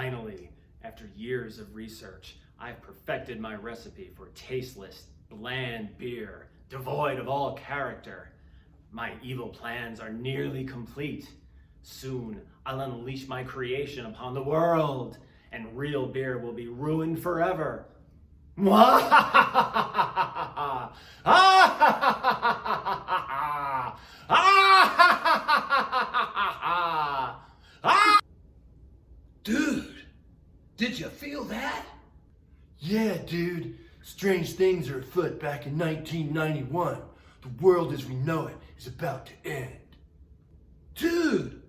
Finally, after years of research, I've perfected my recipe for tasteless, bland beer, devoid of all character. My evil plans are nearly complete. Soon, I'll unleash my creation upon the world, and real beer will be ruined forever. Dude, did you feel that? Yeah, dude. Strange things are afoot back in 1991. The world as we know it is about to end. Dude,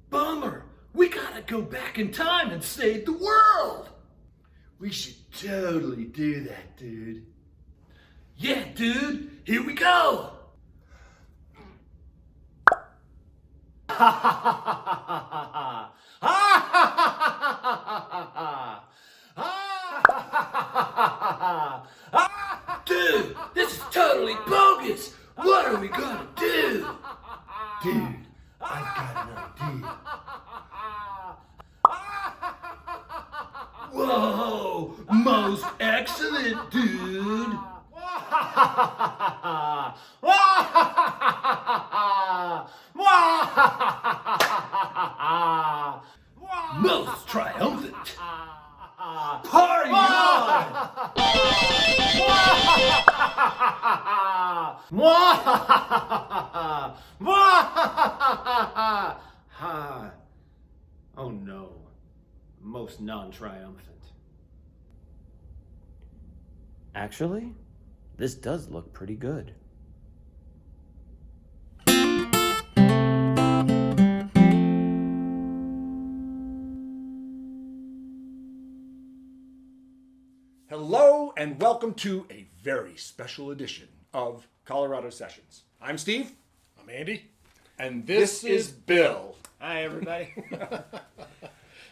bummer. We gotta go back in time and save the world. We should totally do that, dude. Yeah, dude, here we go. Dude, this is totally bogus. What are we gonna do? Dude, I've got an idea. Whoa, most excellent, dude. Most triumphant. Party on! Oh no, most non-triumphant. Actually, this does look pretty good. Hello and welcome to a very special edition of Colorado Sessions. I'm Steve. I'm Andy. And this is Bill. Hi, everybody.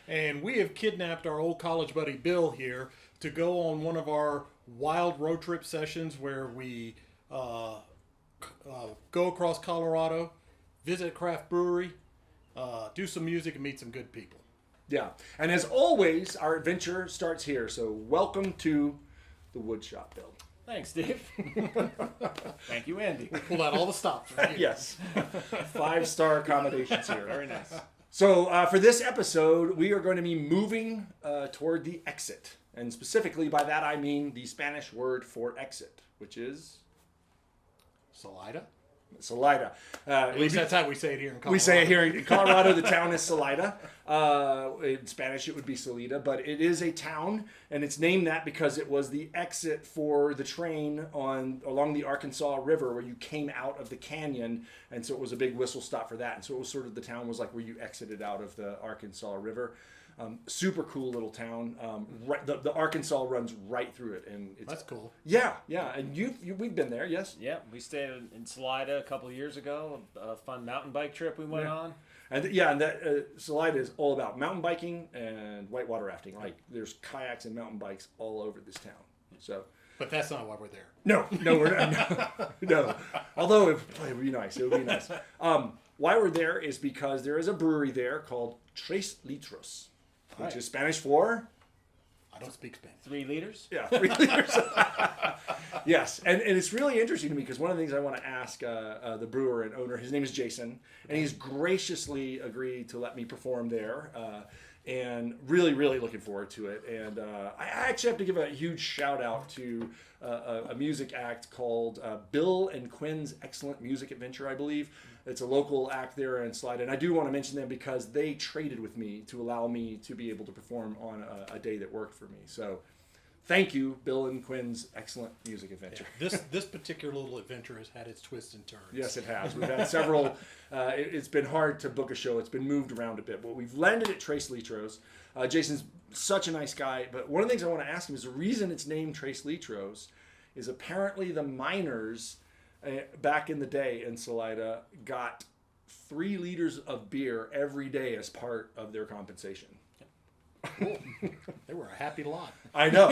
And we have kidnapped our old college buddy Bill here to go on one of our wild road trip sessions where we go across Colorado, visit a craft brewery, do some music, and meet some good people. Yeah. And as always, our adventure starts here. So welcome to the wood shop, Bill. Thanks, Steve. Thank you, Andy. Pull out all the stops for you. Yes. 5-star accommodations here. Very nice. So for this episode, we are going to be moving toward the exit. And specifically by that, I mean the Spanish word for exit, which is Salida? Salida. At least that's how we say it here in Colorado. We say it here in Colorado, the town is Salida. In Spanish, it would be Salida, but it is a town, and it's named that because it was the exit for the train along the Arkansas River where you came out of the canyon, and so it was a big whistle stop for that. And so it was sort of the town was like where you exited out of the Arkansas River. Super cool little town. Right, the Arkansas runs right through it, and it's That's cool. Yeah. And we've been there, yes. Yeah, we stayed in Salida a couple of years ago. A fun mountain bike trip we went on. And that Salida is all about mountain biking and whitewater rafting. Like there's kayaks and mountain bikes all over this town. So, But that's not why we're there. no, we're not. No. Although it would be nice. It would be nice. Why we're there is because there is a brewery there called Tres Litros, which is Spanish for. I don't speak Spanish. 3 liters? Yeah, 3 liters. Yes, and it's really interesting to me because one of the things I want to ask the brewer and owner, his name is Jason, and he's graciously agreed to let me perform there, and really, really looking forward to it. And I actually have to give a huge shout out to a music act called Bill and Quinn's Excellent Music Adventure, I believe. It's a local act there in Salida, and I do want to mention them because they traded with me to allow me to be able to perform on a day that worked for me. So thank you, Bill and Quinn's Excellent Music Adventure. Yeah, this particular little adventure has had its twists and turns. Yes, it has. We've had several. It's been hard to book a show. It's been moved around a bit, but we've landed at Tres Litros. Jason's such a nice guy, but one of the things I want to ask him is the reason it's named Tres Litros is apparently the miners back in the day in Salida got 3 liters of beer every day as part of their compensation. Cool. They were a happy lot. I know.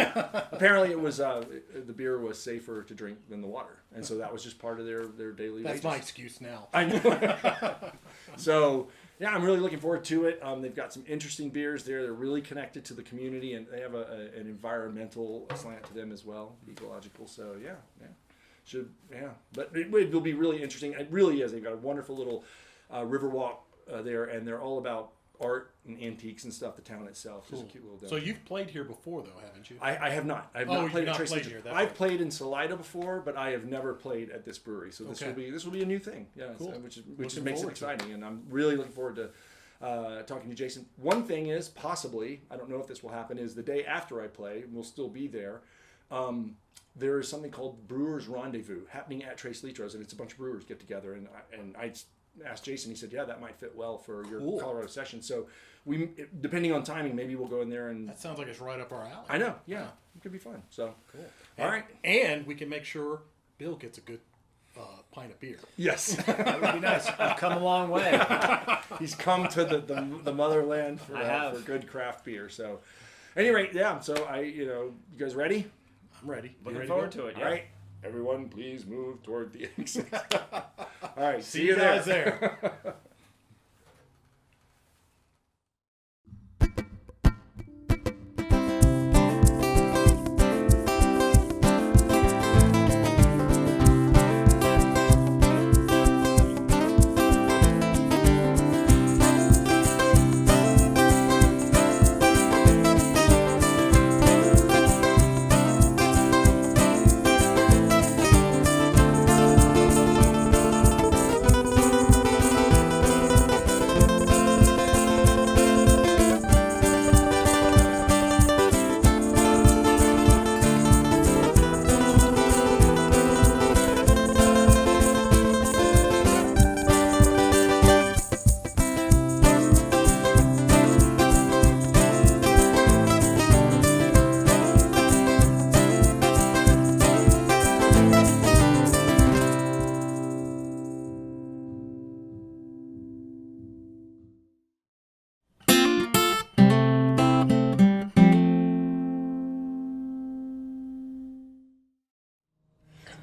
Apparently, it was the beer was safer to drink than the water, and so that was just part of their daily. That's wages. my excuse now. I know. So yeah, I'm really looking forward to it. They've got some interesting beers there. They're really connected to the community, and they have an environmental slant to them as well, ecological. So but it'll be really interesting. It really is. They've got a wonderful little river walk there, and they're all about art and antiques and stuff. The town itself is a cute little. So you've played here before, though, haven't you? I have not. I have Oh, not played you've at not Tres played Litros. here, that's I've right. played in Salida before, but I have never played at this brewery. So this will be a new thing. Yeah, Cool. which Looking makes it forward to it. exciting, and I'm really looking forward to talking to Jason. One thing is possibly, I don't know if this will happen, is the day after I play, we'll still be there. There is something called Brewers Rendezvous happening at Tres Litros, and it's a bunch of brewers get together. And I asked Jason, he said, yeah, that might fit well for your Cool. Colorado session. So we, depending on timing, maybe we'll go in there and. That sounds like it's right up our alley. I know, yeah, it could be fun. So Cool. all right. And we can make sure Bill gets a good pint of beer. Yes, That would be nice. I've come a long way. he's come to the motherland for, I have. for good craft beer. So, at any rate, yeah. So you guys ready? I'm ready. You Looking ready forward go? to it. All Yeah. right, everyone, please move toward the exit. All right, See you guys there.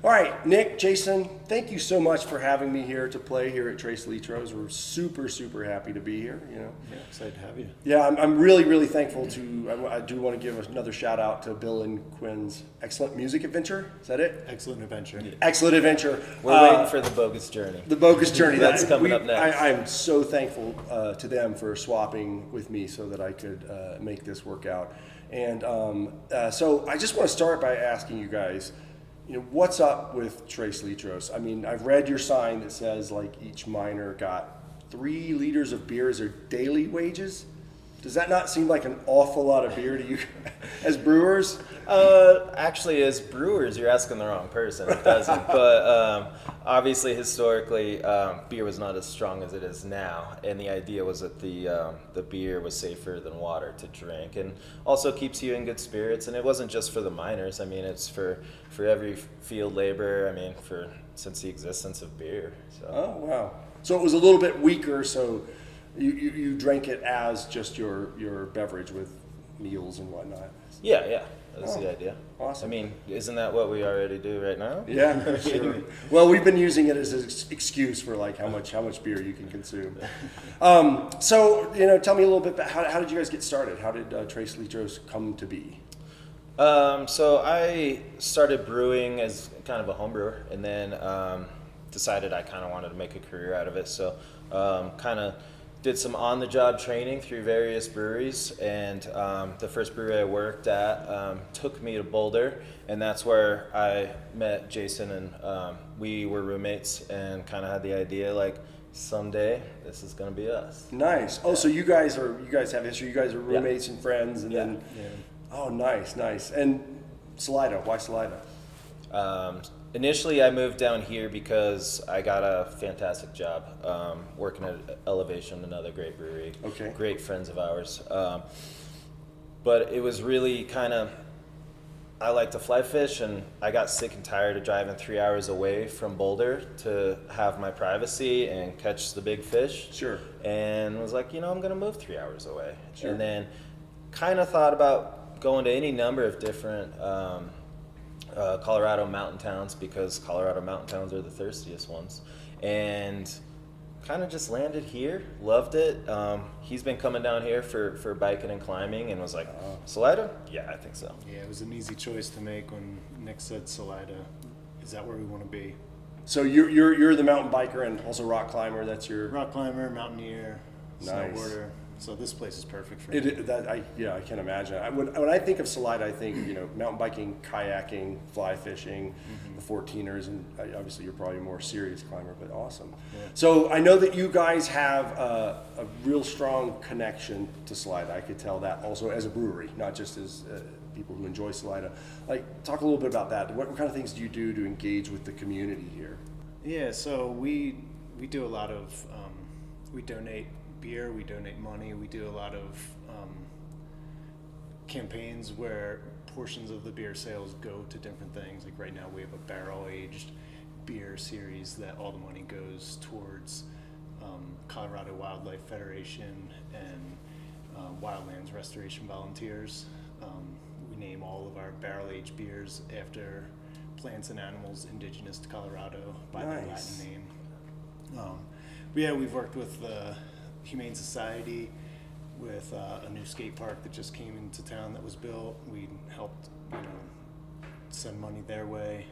All right, Nick, Jason, thank you so much for having me here to play here at Tres Litros. We're super, super happy to be here. Yeah, excited to have you. Yeah, I'm really, really thankful to. I do want to give another shout out to Bill and Quinn's excellent music adventure. Is that it? Excellent adventure. Excellent adventure. We're waiting for the bogus journey. The bogus journey. That's coming up next. I'm so thankful to them for swapping with me so that I could make this work out. And so I just want to start by asking you guys, what's up with Tres Litros? I mean, I've read your sign that says like each miner got 3 liters of beer as their daily wages. Does that not seem like an awful lot of beer to you as brewers? Actually, as brewers, you're asking the wrong person. It doesn't. But obviously, historically, beer was not as strong as it is now, and the idea was that the beer was safer than water to drink, and also keeps you in good spirits. And it wasn't just for the miners. I mean, it's for every field labor. I mean, since the existence of beer. So. Oh wow! So it was a little bit weaker. So you drank it as just your beverage with meals and whatnot. Yeah. That's the idea. Awesome. I mean, isn't that what we already do right now? Yeah, sure. Well, we've been using it as an excuse for like how much beer you can consume. So tell me a little bit about how did you guys get started? How did Tres Litros come to be? So I started brewing as kind of a home brewer, and then decided I kind of wanted to make a career out of it. So kind of did some on-the-job training through various breweries, and the first brewery I worked at took me to Boulder, and that's where I met Jason, and we were roommates and kind of had the idea like someday this is going to be us. Nice. Oh, so you guys have history. You guys are roommates and friends, and then. Yeah. Oh, nice. And Salida, why Salida? Initially, I moved down here because I got a fantastic job working at Elevation, another great brewery. Okay. Great friends of ours. But it was really kind of, I like to fly fish, and I got sick and tired of driving 3 hours away from Boulder to have my privacy and catch the big fish. Sure. And was like, I'm going to move 3 hours away. Sure. And then kind of thought about going to any number of different Colorado mountain towns, because Colorado mountain towns are the thirstiest ones, and kind of just landed here, loved it. He's been coming down here for biking and climbing, and was like, Salida? Yeah, I think so. Yeah, it was an easy choice to make when Nick said Salida. Is that where we want to be? So you're the mountain biker and also rock climber. That's your Rock climber, mountaineer, Nice. snowboarder. So this place is perfect for me. I can't imagine. When I think of Salida, I think mountain biking, kayaking, fly fishing, the 14ers, and obviously you're probably a more serious climber, but awesome. Yeah. So I know that you guys have a real strong connection to Salida. I could tell that also as a brewery, not just as people who enjoy Salida. Like, talk a little bit about that. What kind of things do you do to engage with the community here? Yeah, so we do a lot of we donate beer, we donate money, we do a lot of campaigns where portions of the beer sales go to different things. Like right now we have a barrel aged beer series that all the money goes towards Colorado Wildlife Federation and Wildlands Restoration Volunteers. We name all of our barrel aged beers after plants and animals indigenous to Colorado by their Nice. Latin name. But yeah, we've worked with the Humane Society with a new skate park that just came into town that was built. We helped, send money their way.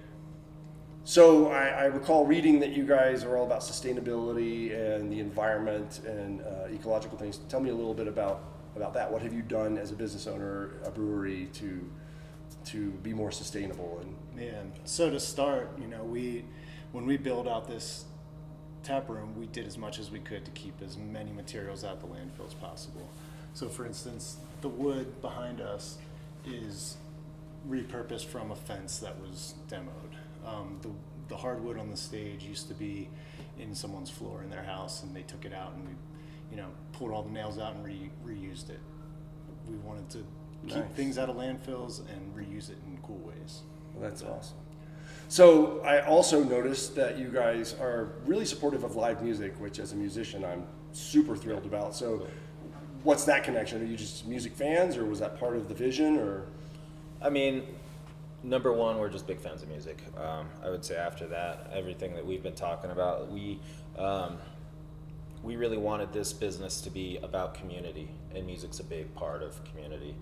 So I recall reading that you guys are all about sustainability and the environment and ecological things. Tell me a little bit about that. What have you done as a business owner, a brewery, to be more sustainable? And Yeah. So to start, when we build out this tap room, we did as much as we could to keep as many materials out the landfill as possible. So for instance, the wood behind us is repurposed from a fence that was demoed. The hardwood on the stage used to be in someone's floor in their house, and they took it out and we pulled all the nails out and reused it. We wanted to keep Nice. things out of landfills and reuse it in cool ways. well, that's awesome. So I also noticed that you guys are really supportive of live music, which as a musician I'm super thrilled about. So what's that connection? Are you just music fans, or was that part of the vision? Or I mean, number one, we're just big fans of music. I would say after that, everything that we've been talking about, we really wanted this business to be about community, and music's a big part of community.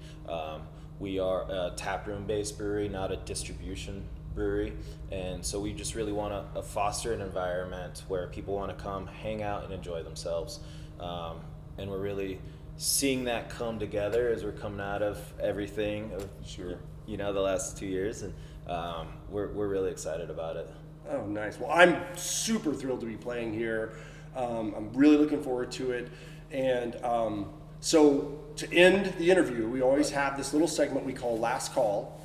We are a taproom-based brewery, not a distribution brewery, and so we just really want to foster an environment where people want to come, hang out, and enjoy themselves. And we're really seeing that come together as we're coming out of everything. Sure. The last 2 years, and we're really excited about it. Oh, nice. Well, I'm super thrilled to be playing here. I'm really looking forward to it. And so to end the interview, we always have this little segment we call Last Call.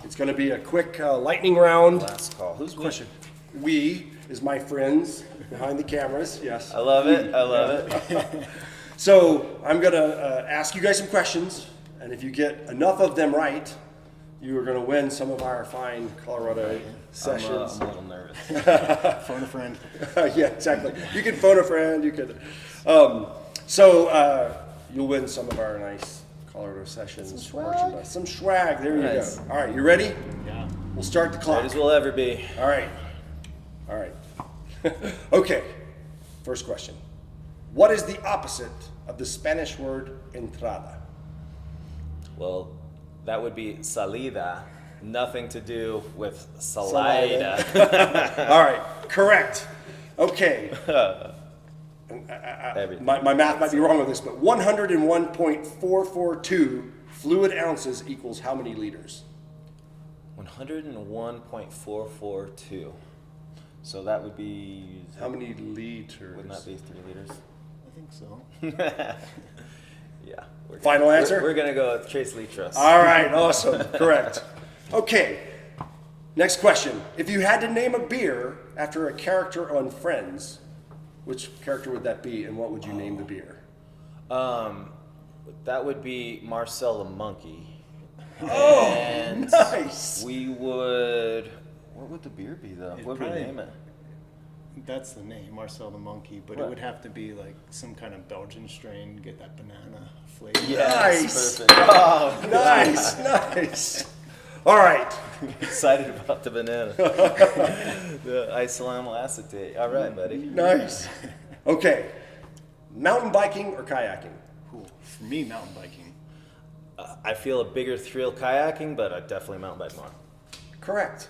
It's going to be a quick lightning round. Last call. Who's Question. We is my friends behind the cameras. Yes. I love it. I love it. So I'm going to ask you guys some questions, and if you get enough of them right, you are going to win some of our fine Colorado sessions. I'm a little nervous. Phone a friend. Yeah, exactly. You can phone a friend. You could. You'll win some of our nice Colorado sessions merchandise. Some swag. There you Nice. go. All right, you ready? Yeah. We'll start the clock. Ready as we'll ever be. All right. All right. Okay. First question. What is the opposite of the Spanish word entrada? Well, that would be salida. Nothing to do with Salida. All right. Correct. Okay. Everything. My math might be wrong with this, but 101.442 fluid ounces equals how many liters? 101.442. So that would be. How many liters? Wouldn't that be 3 liters? I think so. Yeah. Final answer? We're gonna go with Tres Litros. All right, awesome. Correct. Okay. Next question. If you had to name a beer after a character on Friends, which character would that be, and what would you name the beer? That would be Marcel the Monkey. Oh, And nice. we would. What would the beer be though? It'd What would we probably- name it? That's the name, Marcel the Monkey, but What? it would have to be like some kind of Belgian strain, get that banana flavor. Nice. Perfect. Oh, Nice, nice. All right. excited about the banana. The isoamyl acetate. All right, buddy. Nice. Okay, mountain biking or kayaking? Cool. For me, mountain biking. I feel a bigger thrill kayaking, but I definitely mountain bike more. Correct.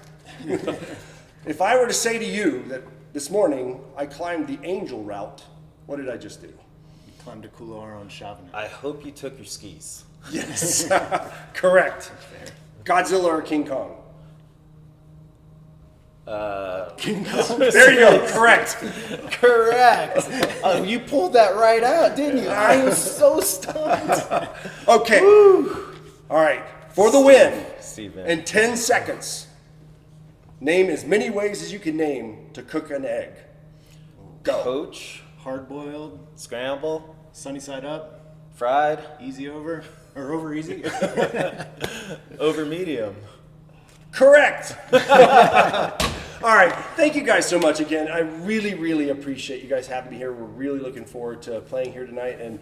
If I were to say to you that this morning I climbed the Angel route, what did I just do? You climbed a Couloir on Chavannes. I hope you took your skis. Yes, correct. Godzilla or King Kong? King Kong. There you go, correct. Correct. You pulled that right out, didn't you? I was so stunned. Okay. All right, for the win, Steven. in 10 seconds, name as many ways as you can name to cook an egg. Go. Poach, Hard boiled, scramble, sunny side up, fried, easy over, or over easy. over medium. Correct. All right. Thank you guys so much again. I really, really appreciate you guys having me here. We're really looking forward to playing here tonight and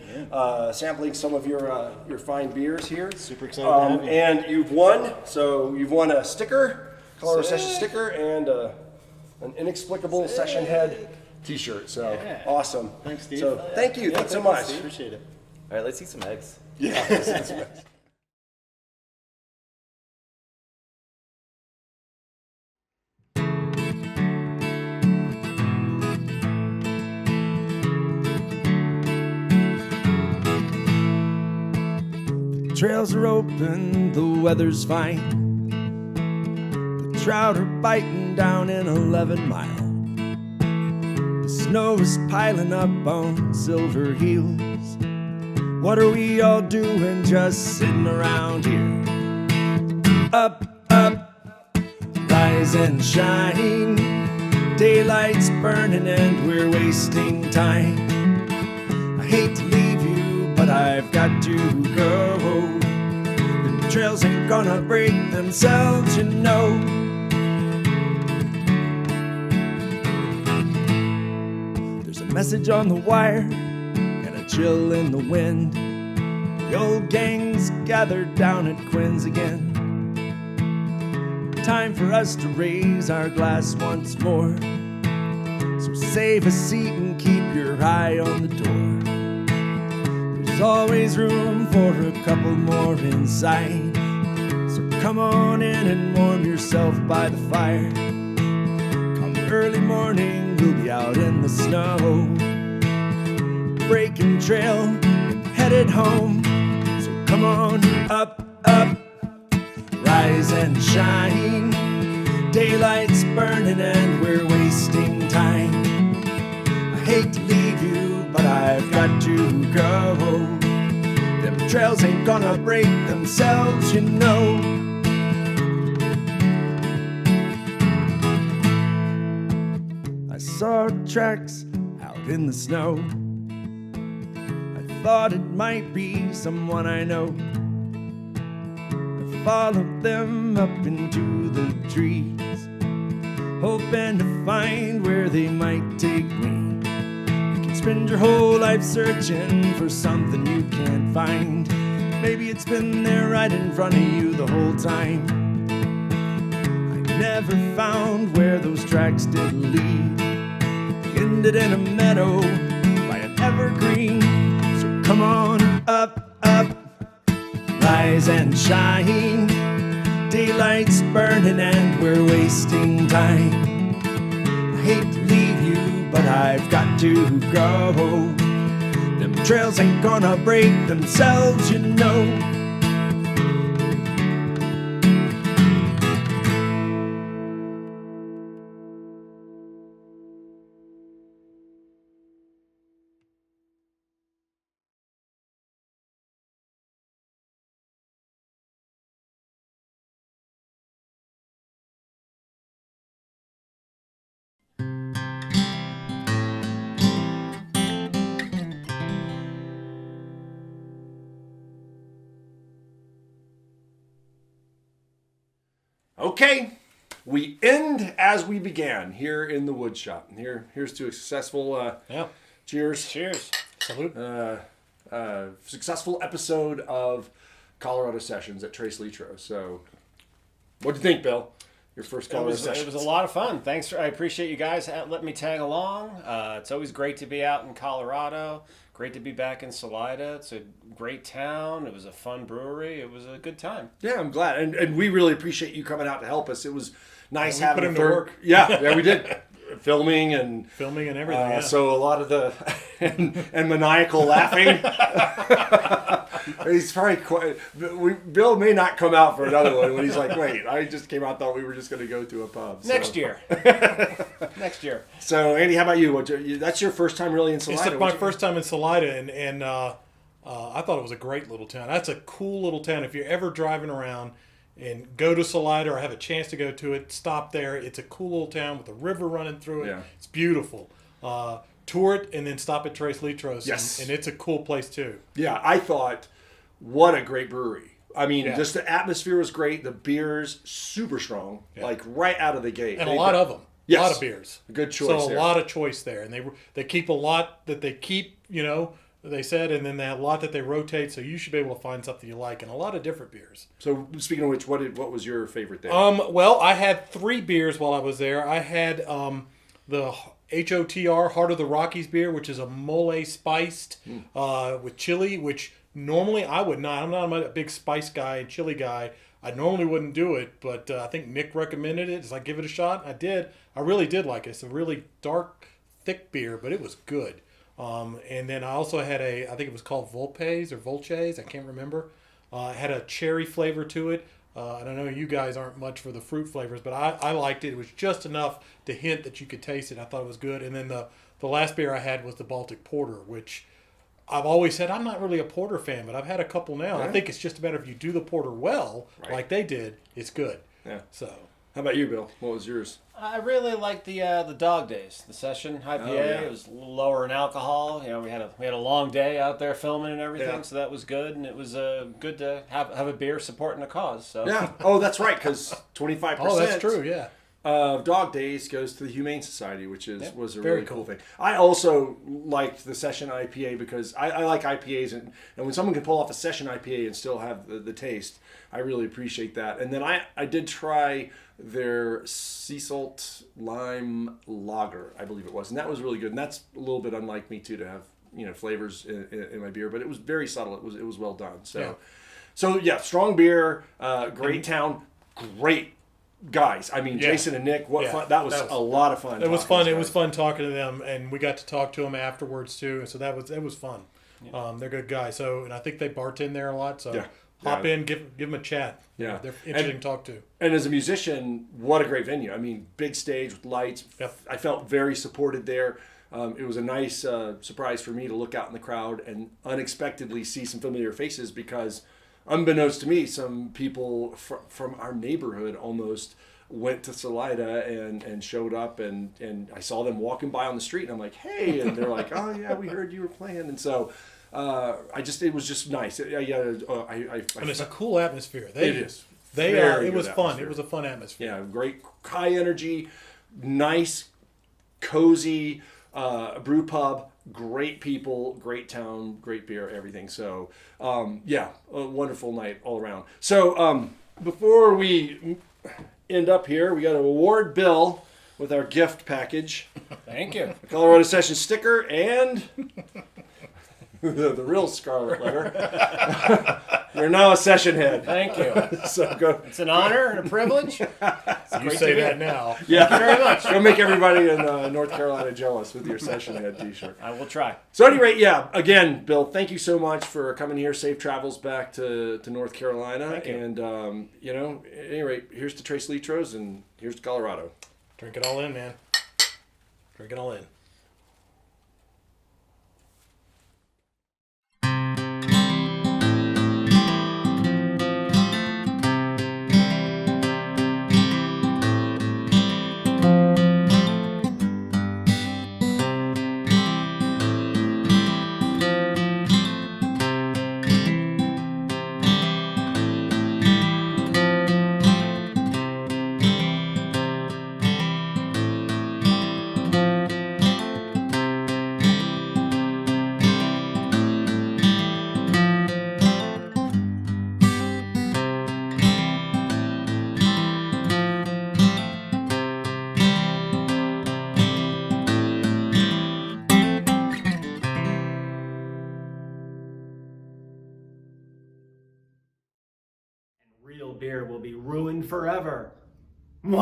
sampling some of your fine beers here. Super excited to have you. And you've won. So you've won a sticker, Colorado Session sticker, and an inexplicable session head T-shirt. So Yeah. awesome. Thanks, Steve. So thank you. Thanks so much. Appreciate it. All right, let's eat some eggs. Yeah. Trails are open, the weather's fine. The trout are biting down in 11 Mile. The snow is piling up on Silver Heels. What are we all doing just sitting around here? Up, up, rise and shine. Daylight's burning and we're wasting time. I hate to leave you, but I've got to go. The trails ain't gonna break themselves, you know. There's a message on the wire and a chill in the wind. The old gang's gathered down at Quinn's again. Time for us to raise our glass once more. So save a seat and keep your eye on the door. There's always room for a couple more inside. So come on in and warm yourself by the fire. Come early morning, we'll be out in the snow, breaking trail and headed home. So come on up, up, rise and shine. Daylight's burning and we're wasting time. I hate to leave you, but I've got to go. Them trails ain't gonna break themselves, you know. I saw tracks out in the snow. I thought it might be someone I know. I followed them up into the trees, hoping to find where they might take me. You can spend your whole life searching for something you can't find. Maybe it's been there right in front of you the whole time. I never found where those tracks did lead. They ended in a meadow by an evergreen. So come on up, up, rise and shine. Daylight's burning and we're wasting time. I hate to leave you, but I've got to go. Them trails ain't gonna break themselves, you know. Okay, we end as we began here in the wood shop. And here's to a successful, cheers. Cheers. Salute. Successful episode of Colorado Sessions at Tres Litros. So, what do you think, Bill? your first It Colorado was sessions. a lot of fun. Thanks. I appreciate you guys letting me tag along. It's always great to be out in Colorado. Great to be back in Salida. It's a great town. It was a fun brewery. It was a good time. Yeah, I'm glad, and we really appreciate you coming out to help us. It was nice Yeah, we having put a in the third. work. Yeah, we did filming and everything. Yeah. So a lot of the and maniacal laughing. He's probably quite. Bill may not come out for another one when he's like, "Wait, I just came out. Thought we were just going to go to a pub." So. Next year. Next year. So Andy, how about you? That's your first time really in Salida? It's my first time in Salida, and I thought it was a great little town. That's a cool little town. If you're ever driving around and go to Salida or have a chance to go to it, stop there. It's a cool little town with a river running through it. Yeah. It's beautiful. Tour it and then stop at Tres Litros. Yes. And it's a cool place too. Yeah, I thought, what a great brewery. I mean, Yeah. just the atmosphere was great. The beers, super strong, like right out of the gate. And a lot of them. Yes. A lot of beers. Good choice So a there. lot of choice there. And they keep a lot that they keep, they said, and then they have a lot that they rotate, so you should be able to find something you like, and a lot of different beers. So speaking of which, what was your favorite there? Well, I had 3 beers while I was there. I had the HOTR, Heart of the Rockies beer, which is a mole spiced with chili, which normally I would not. I'm not a big spice guy and chili guy. I normally wouldn't do it, but I think Nick recommended it. So I give it a shot. I did. I really did like it. It's a really dark, thick beer, but it was good. And then I also had I think it was called Volpes or Volches. I can't remember. It had a cherry flavor to it. And I know you guys aren't much for the fruit flavors, but I liked it. It was just enough to hint that you could taste it. I thought it was good. And then the last beer I had was the Baltic Porter, which I've always said I'm not really a porter fan, but I've had a couple now. I think it's just a matter if you do the porter well, like they did, it's good. Yeah. So How about you, Bill? What was yours? I really liked the Dog Days, the session IPA. Oh, yeah. It was a little lower in alcohol. We had a long day out there filming and everything, Yeah. so that was good. And it was good to have a beer supporting a cause. So Yeah. Oh, that's right, because 25%. Oh, that's true. Yeah. Of Dog Days goes to the Humane Society, which was a very really cool cool. thing. I also liked the session IPA because I like IPAs, and when someone can pull off a session IPA and still have the taste, I really appreciate that. And then I did try their sea salt lime lager, I believe it was, and that was really good. And that's a little bit unlike me too, to have flavors in my beer, but it was very subtle. It was well done. So yeah, strong beer, great town, great guys. I mean, Yeah. Jason and Nick, what Yeah. fun! That was a lot of fun. It was talking fun. to It these was guys. fun talking to them, and we got to talk to them afterwards too. And so it was fun. They're good guys. So, and I think they bartend there a lot. So Yeah. hop Yeah. in, give them a chat. Yeah. They're interesting to talk to. And as a musician, what a great venue. I mean, big stage with lights. Yep. I felt very supported there. It was a nice surprise for me to look out in the crowd and unexpectedly see some familiar faces because, unbeknownst to me, some people from our neighborhood almost went to Salida and showed up, and I saw them walking by on the street, and I'm like, hey, and they're like, oh yeah, we heard you were playing, and so it was just nice. And it's a cool atmosphere. It is. It Very was good fun. atmosphere. It was a fun atmosphere. Yeah, great, high energy, nice, cozy brew pub, great people, great town, great beer, everything. So, yeah, a wonderful night all around. So, before we end up here, we got to award Bill with our gift package, thank you. a Colorado Session sticker, and the real scarlet letter. You're now a session head. Thank you. So go. It's an honor and a privilege. You great say to be that here. now. Yeah, Thank you very much. Go make everybody in North Carolina jealous with your session head T-shirt. I will try. So, at any rate, yeah. Again, Bill, thank you so much for coming here. Safe travels back to North Carolina. Thank you. And at any rate, here's to Tres Litros, and here's to Colorado. Drink it all in, man. Drink it all in. Real beer will be ruined forever. Cut.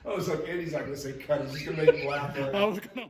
I was like, Andy's not going to say cut. He's just going to make him laugh. I was gonna.